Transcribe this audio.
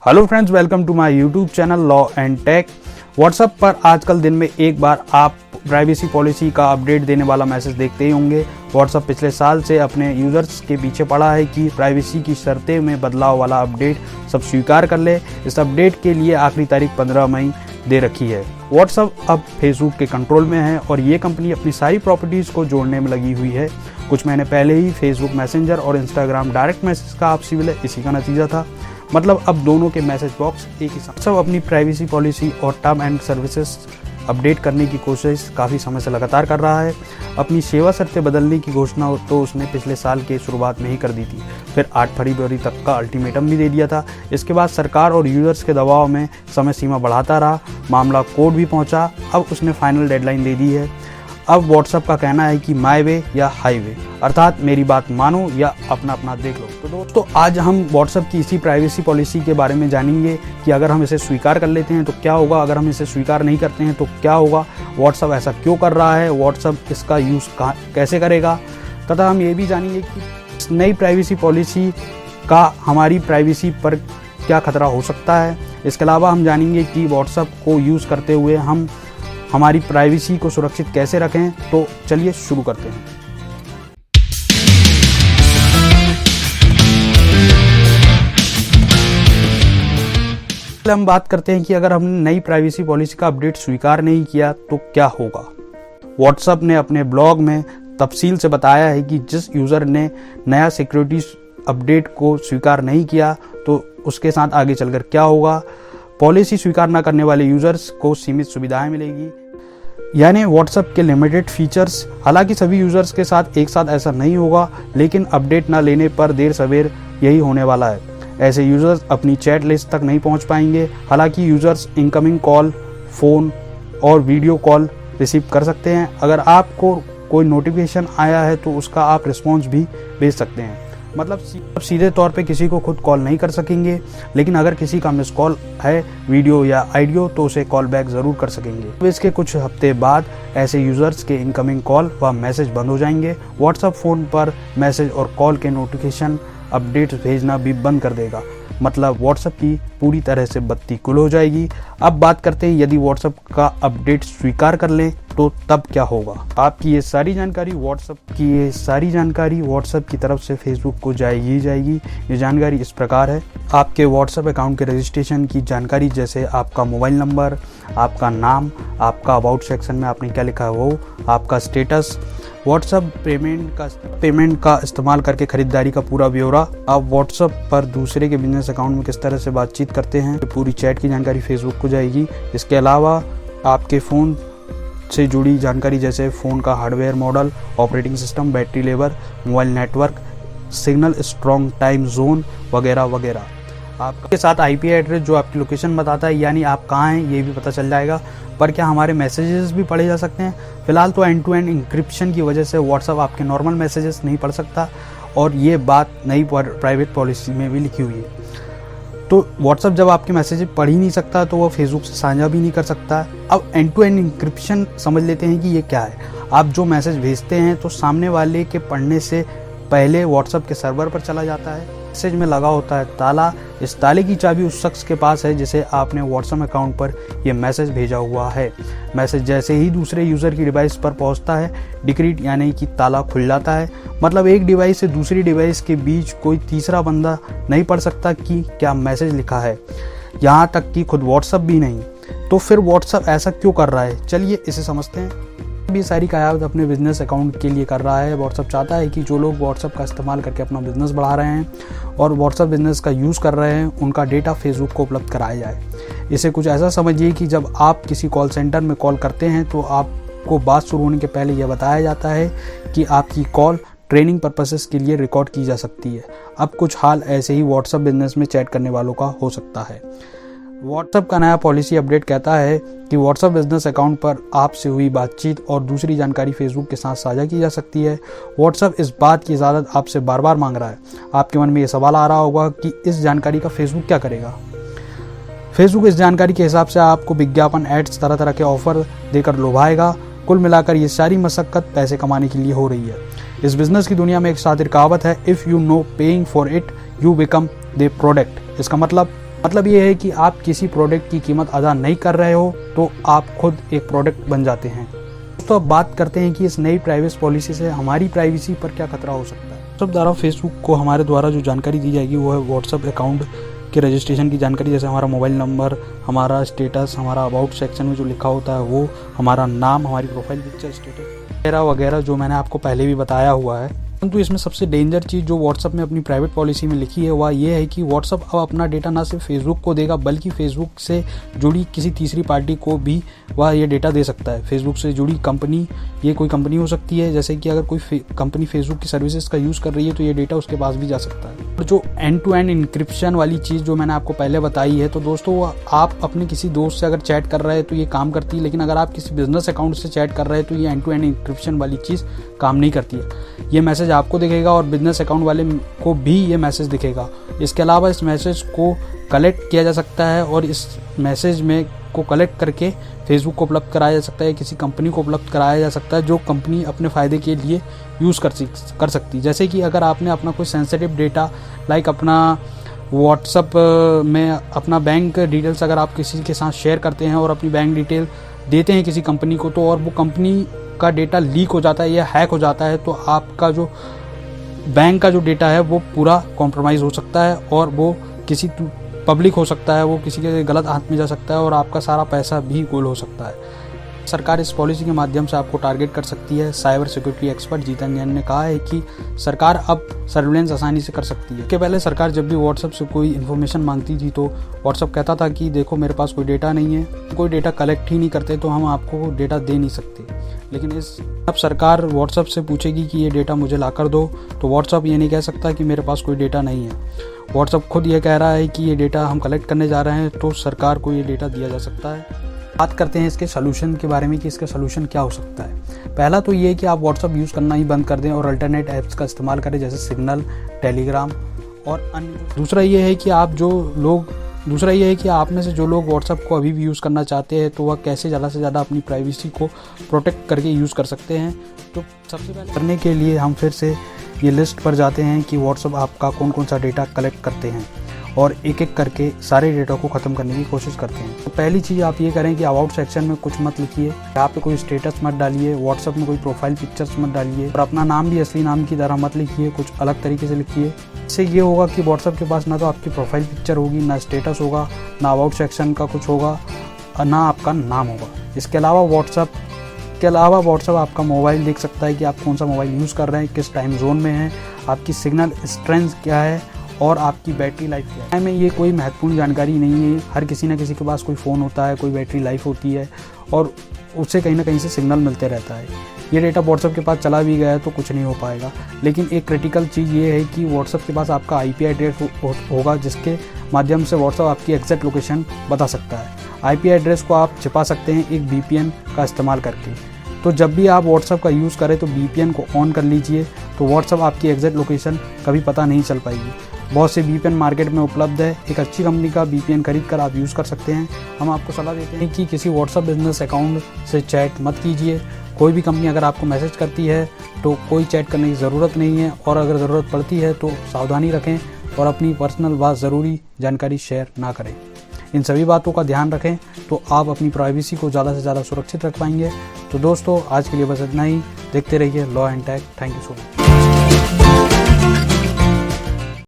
Hello friends, welcome to my YouTube channel law and tech. WhatsApp पर आजकल दिन में एक बार आप प्राइवेसी पॉलिसी का अपडेट देने वाला मैसेज देखते ही होंगे। व्हाट्सएप पिछले साल से अपने यूजर्स के पीछे पड़ा है कि प्राइवेसी की शर्तें में बदलाव वाला अपडेट सब स्वीकार कर ले। इस अपडेट के लिए आखिरी तारीख 15 मई दे रखी है। व्हाट्सएप अब फेसबुक के कंट्रोल में है और ये कंपनी अपनी सारी प्रॉपर्टीज़ को जोड़ने में लगी हुई है। कुछ महीने पहले ही फेसबुक मैसेंजर और इंस्टाग्राम डायरेक्ट मैसेज का आपसी विलय इसी का नतीजा था। मतलब अब दोनों के मैसेज बॉक्स एक ही साथ। सब अपनी प्राइवेसी पॉलिसी और टर्म एंड सर्विसेज अपडेट करने की कोशिश काफ़ी समय से लगातार कर रहा है। अपनी सेवा शर्तें बदलने की घोषणा तो उसने पिछले साल के शुरुआत में ही कर दी थी, फिर 8 फरवरी तक का अल्टीमेटम भी दे दिया था। इसके बाद सरकार और यूजर्स के दबाव में समय सीमा बढ़ाता रहा, मामला कोर्ट भी पहुंचा। अब उसने फाइनल डेडलाइन दे दी है। अब व्हाट्सएप का कहना है कि माय वे या हाईवे, अर्थात मेरी बात मानो या अपना अपना देख लो। तो दोस्तों, आज हम व्हाट्सएप की इसी प्राइवेसी पॉलिसी के बारे में जानेंगे कि अगर हम इसे स्वीकार कर लेते हैं तो क्या होगा, अगर हम इसे स्वीकार नहीं करते हैं तो क्या होगा, व्हाट्सएप ऐसा क्यों कर रहा है, व्हाट्सएप इसका यूज़ कैसे करेगा, तथा हम ये भी जानेंगे कि इस नई प्राइवेसी पॉलिसी का हमारी प्राइवेसी पर क्या खतरा हो सकता है। इसके अलावा हम जानेंगे कि व्हाट्सएप को यूज़ करते हुए हम हमारी प्राइवेसी को सुरक्षित कैसे रखें। तो चलिए शुरू करते हैं। हम बात करते हैं कि अगर हमने नई प्राइवेसी पॉलिसी का अपडेट स्वीकार नहीं किया तो क्या होगा। व्हाट्सएप ने अपने ब्लॉग में तफसील से बताया है कि जिस यूज़र ने नया सिक्योरिटी अपडेट को स्वीकार नहीं किया तो उसके साथ आगे चलकर क्या होगा। पॉलिसी स्वीकार न करने वाले यूजर्स को सीमित सुविधाएं मिलेगी, यानी व्हाट्सएप के लिमिटेड फीचर्स। हालांकि सभी यूजर्स के साथ एक साथ ऐसा नहीं होगा, लेकिन अपडेट न लेने पर देर सवेर यही होने वाला है। ऐसे यूजर्स अपनी चैट लिस्ट तक नहीं पहुंच पाएंगे। हालांकि यूजर्स इनकमिंग कॉल, फ़ोन और वीडियो कॉल रिसीव कर सकते हैं। अगर आपको कोई नोटिफिकेशन आया है तो उसका आप रिस्पॉन्स भी भेज सकते हैं। मतलब सीधे तौर पे किसी को खुद कॉल नहीं कर सकेंगे, लेकिन अगर किसी का मिस कॉल है, वीडियो या ऑडियो, तो उसे कॉल बैक ज़रूर कर सकेंगे। अब इसके कुछ हफ्ते बाद ऐसे यूज़र्स के इनकमिंग कॉल व मैसेज बंद हो जाएंगे। व्हाट्सएप फ़ोन पर मैसेज और कॉल के नोटिफिकेशन अपडेट्स भेजना भी बंद कर देगा। मतलब व्हाट्सएप की पूरी तरह से बत्ती गुल हो जाएगी। अब बात करते हैं यदि व्हाट्सएप का अपडेट स्वीकार कर लें तो तब क्या होगा। आपकी ये सारी जानकारी व्हाट्सएप की तरफ से फेसबुक को जाएगी। ये जानकारी इस प्रकार है। आपके व्हाट्सएप अकाउंट के रजिस्ट्रेशन की जानकारी, जैसे आपका मोबाइल नंबर, आपका नाम, आपका अबाउट सेक्शन में आपने क्या लिखा है वो, आपका स्टेटस, व्हाट्सएप पेमेंट का इस्तेमाल करके खरीदारी का पूरा ब्यौरा, आप व्हाट्सएप पर दूसरे के बिजनेस अकाउंट में किस तरह से बातचीत करते हैं, पूरी चैट की जानकारी फेसबुक को जाएगी। इसके अलावा आपके फ़ोन से जुड़ी जानकारी, जैसे फ़ोन का hardware model, operating system, battery level, mobile network, signal strong time zone वगैरह वगैरह। आपके साथ आईपी एड्रेस जो आपकी लोकेशन बताता है, यानी आप कहाँ हैं ये भी पता चल जाएगा। पर क्या हमारे मैसेजेस भी पढ़े जा सकते हैं? फिलहाल तो एंड टू एंड इंक्रिप्शन की वजह से व्हाट्सएप आपके नॉर्मल मैसेजेस नहीं पढ़ सकता, और ये बात नई प्राइवेट पॉलिसी में भी लिखी हुई है। तो व्हाट्सएप जब आपके मैसेज पढ़ ही नहीं सकता तो वो फेसबुक से साझा भी नहीं कर सकता। अब एंड टू एंड इंक्रिप्शन समझ लेते हैं कि ये क्या है। आप जो मैसेज भेजते हैं तो सामने वाले के पढ़ने से पहले व्हाट्सएप के सर्वर पर चला जाता है। मैसेज में लगा होता है ताला। इस ताले की चाबी उस शख्स के पास है जिसे आपने व्हाट्सएप अकाउंट पर यह मैसेज भेजा हुआ है। मैसेज जैसे ही दूसरे यूज़र की डिवाइस पर पहुंचता है, डिक्रीट यानी कि ताला खुल जाता है। मतलब एक डिवाइस से दूसरी डिवाइस के बीच कोई तीसरा बंदा नहीं पढ़ सकता कि क्या मैसेज लिखा है, यहाँ तक कि खुद व्हाट्सएप भी नहीं। तो फिर व्हाट्सएप ऐसा क्यों कर रहा है, चलिए इसे समझते हैं। भी सारी कयामत अपने बिजनेस अकाउंट के लिए कर रहा है। व्हाट्सएप चाहता है कि जो लोग व्हाट्सएप का इस्तेमाल करके अपना बिजनेस बढ़ा रहे हैं और व्हाट्सएप बिजनेस का यूज़ कर रहे हैं, उनका डेटा फेसबुक को उपलब्ध कराया जाए। इसे कुछ ऐसा समझिए कि जब आप किसी कॉल सेंटर में कॉल करते हैं तो आपको बात शुरू होने के पहले यह बताया जाता है कि आपकी कॉल ट्रेनिंग पर्पसेस के लिए रिकॉर्ड की जा सकती है। अब कुछ हाल ऐसे ही व्हाट्सएप बिजनेस में चैट करने वालों का हो सकता है। व्हाट्सएप का नया पॉलिसी अपडेट कहता है कि व्हाट्सएप बिजनेस अकाउंट पर आपसे हुई बातचीत और दूसरी जानकारी फेसबुक के साथ साझा की जा सकती है। व्हाट्सएप इस बात की इजाज़त आपसे बार बार मांग रहा है। आपके मन में ये सवाल आ रहा होगा कि इस जानकारी का फेसबुक क्या करेगा। फेसबुक इस जानकारी के हिसाब से आपको विज्ञापन, एड्स, तरह तरह के ऑफर देकर लुभाएगा। कुल मिलाकर ये सारी मशक्कत पैसे कमाने के लिए हो रही है। इस बिजनेस की दुनिया में एक शातिर कहावत है, if you know paying for it you become the product. इसका मतलब मतलब ये है कि आप किसी प्रोडक्ट की कीमत अदा नहीं कर रहे हो तो आप खुद एक प्रोडक्ट बन जाते हैं। तो अब बात करते हैं कि इस नई प्राइवेसी पॉलिसी से हमारी प्राइवेसी पर क्या खतरा हो सकता है। व्हाट्सएप द्वारा फेसबुक को हमारे द्वारा जो जानकारी दी जाएगी वो है व्हाट्सएप अकाउंट के रजिस्ट्रेशन की जानकारी, जैसे हमारा मोबाइल नंबर, हमारा स्टेटस, हमारा अबाउट सेक्शन में जो लिखा होता है वो, हमारा नाम, हमारी प्रोफाइल पिक्चर, स्टेटस वगैरह वगैरह, जो मैंने आपको पहले भी बताया हुआ है। परंतु इसमें सबसे डेंजर चीज़ जो व्हाट्सएप में अपनी प्राइवेट पॉलिसी में लिखी है वह ये है कि व्हाट्सएप अब अपना डेटा ना सिर्फ फेसबुक को देगा बल्कि फेसबुक से जुड़ी किसी तीसरी पार्टी को भी वह ये डेटा दे सकता है। फेसबुक से जुड़ी कंपनी, ये कोई कंपनी हो सकती है, जैसे कि अगर कोई कंपनी फेसबुक की सर्विसेज का यूज़ कर रही है तो ये डेटा उसके पास भी जा सकता है। और जो एंड टू एंड इंक्रिप्शन वाली चीज़ जो मैंने आपको पहले बताई है, तो दोस्तों आप अपने किसी दोस्त से अगर चैट कर रहे हैं तो ये काम करती है, लेकिन अगर आप किसी बिजनेस अकाउंट से चैट कर रहे हैं तो ये एंड टू एंड इंक्रिप्शन वाली चीज़ काम नहीं करती है। ये मैसेज आपको दिखेगा और बिजनेस अकाउंट वाले को भी ये मैसेज दिखेगा। इसके अलावा इस मैसेज को कलेक्ट किया जा सकता है और इस मैसेज में को कलेक्ट करके फेसबुक को उपलब्ध कराया जा सकता है, किसी कंपनी को उपलब्ध कराया जा सकता है जो कंपनी अपने फ़ायदे के लिए यूज़ कर सकती है। जैसे कि अगर आपने अपना कोई सेंसिटिव डेटा लाइक अपना व्हाट्सएप में अपना बैंक डिटेल्स अगर आप किसी के साथ शेयर करते हैं और अपनी बैंक डिटेल देते हैं किसी कंपनी को, तो और वो कंपनी का डेटा लीक हो जाता है या हैक हो जाता है तो आपका जो बैंक का जो डेटा है वो पूरा कॉम्प्रोमाइज़ हो सकता है और वो किसी पब्लिक हो सकता है, वो किसी के गलत हाथ में जा सकता है और आपका सारा पैसा भी गोल हो सकता है। सरकार इस पॉलिसी के माध्यम से आपको टारगेट कर सकती है। Cyber security expert Jitan Jain ने कहा है कि सरकार अब सर्विलेंस आसानी से कर सकती है। इसके पहले सरकार जब भी व्हाट्सएप से कोई इन्फॉर्मेशन मांगती थी तो व्हाट्सएप कहता था कि देखो मेरे पास कोई डेटा नहीं है, कोई डेटा कलेक्ट ही नहीं करते तो हम आपको डेटा दे नहीं सकते। लेकिन अब सरकार व्हाट्सएप से पूछेगी कि ये डेटा मुझे ला कर दो, तो व्हाट्सएप ये नहीं कह सकता कि मेरे पास कोई डेटा नहीं है। व्हाट्सएप खुद ये कह रहा है कि ये डेटा हम कलेक्ट करने जा रहे हैं, तो सरकार को ये डेटा दिया जा सकता है। बात करते हैं इसके सोल्यूशन के बारे में कि इसका सोल्यूशन क्या हो सकता है। पहला तो ये है कि आप व्हाट्सएप यूज़ करना ही बंद कर दें और अल्टरनेट ऐप्स का इस्तेमाल करें, जैसे सिग्नल, टेलीग्राम और अन्य। दूसरा ये है कि आप में से जो लोग व्हाट्सएप को अभी भी यूज़ करना चाहते हैं तो वह कैसे ज़्यादा से ज़्यादा अपनी प्राइवेसी को प्रोटेक्ट करके यूज़ कर सकते हैं। तो सबसे पहले करने के लिए हम फिर से ये लिस्ट पर जाते हैं कि व्हाट्सएप आपका कौन कौन सा डेटा कलेक्ट करते हैं और एक एक करके सारे डेटा को ख़त्म करने की कोशिश करते हैं। तो पहली चीज़ आप ये करें कि अबाउट सेक्शन में कुछ मत लिखिए, यहाँ पे कोई स्टेटस मत डालिए, व्हाट्सएप में कोई प्रोफाइल पिक्चर्स मत डालिए और अपना नाम भी असली नाम की तरह मत लिखिए, कुछ अलग तरीके से लिखिए। इससे ये होगा कि व्हाट्सएप के पास ना तो आपकी प्रोफाइल पिक्चर होगी, ना स्टेटस होगा, ना अबाउट सेक्शन का कुछ होगा, ना आपका नाम होगा। इसके अलावा व्हाट्सएप आपका मोबाइल देख सकता है कि आप कौन सा मोबाइल यूज़ कर रहे हैं, किस टाइम जोन में है, आपकी सिग्नल स्ट्रेंथ क्या है और आपकी बैटरी लाइफ क्या है। में ये कोई महत्वपूर्ण जानकारी नहीं है। हर किसी न किसी के पास कोई फ़ोन होता है, कोई बैटरी लाइफ होती है और उससे कहीं ना कहीं से सिग्नल मिलते रहता है। ये डेटा व्हाट्सएप के पास चला भी गया तो कुछ नहीं हो पाएगा। लेकिन एक क्रिटिकल चीज़ ये है कि व्हाट्सएप के पास आपका IP एड्रेस होगा, जिसके माध्यम से व्हाट्सएप आपकी एग्जैक्ट लोकेशन बता सकता है। IP एड्रेस को आप छिपा सकते हैं एक VPN का इस्तेमाल करके। तो जब भी आप व्हाट्सएप का यूज़ करें तो VPN को ऑन कर लीजिए, तो व्हाट्सएप आपकी एग्जैक्ट लोकेशन कभी पता नहीं चल पाएगी। बहुत से VPN मार्केट में उपलब्ध है, एक अच्छी कंपनी का VPN खरीद कर आप यूज़ कर सकते हैं। हम आपको सलाह देते हैं कि किसी व्हाट्सएप बिजनेस अकाउंट से चैट मत कीजिए। कोई भी कंपनी अगर आपको मैसेज करती है तो कोई चैट करने की ज़रूरत नहीं है और अगर ज़रूरत पड़ती है तो सावधानी रखें और अपनी पर्सनल बात ज़रूरी जानकारी शेयर ना करें। इन सभी बातों का ध्यान रखें तो आप अपनी प्राइवेसी को ज़्यादा से ज़्यादा सुरक्षित रख पाएंगे। तो दोस्तों आज के लिए बस इतना ही। देखते रहिए law and tech. Thank you so much.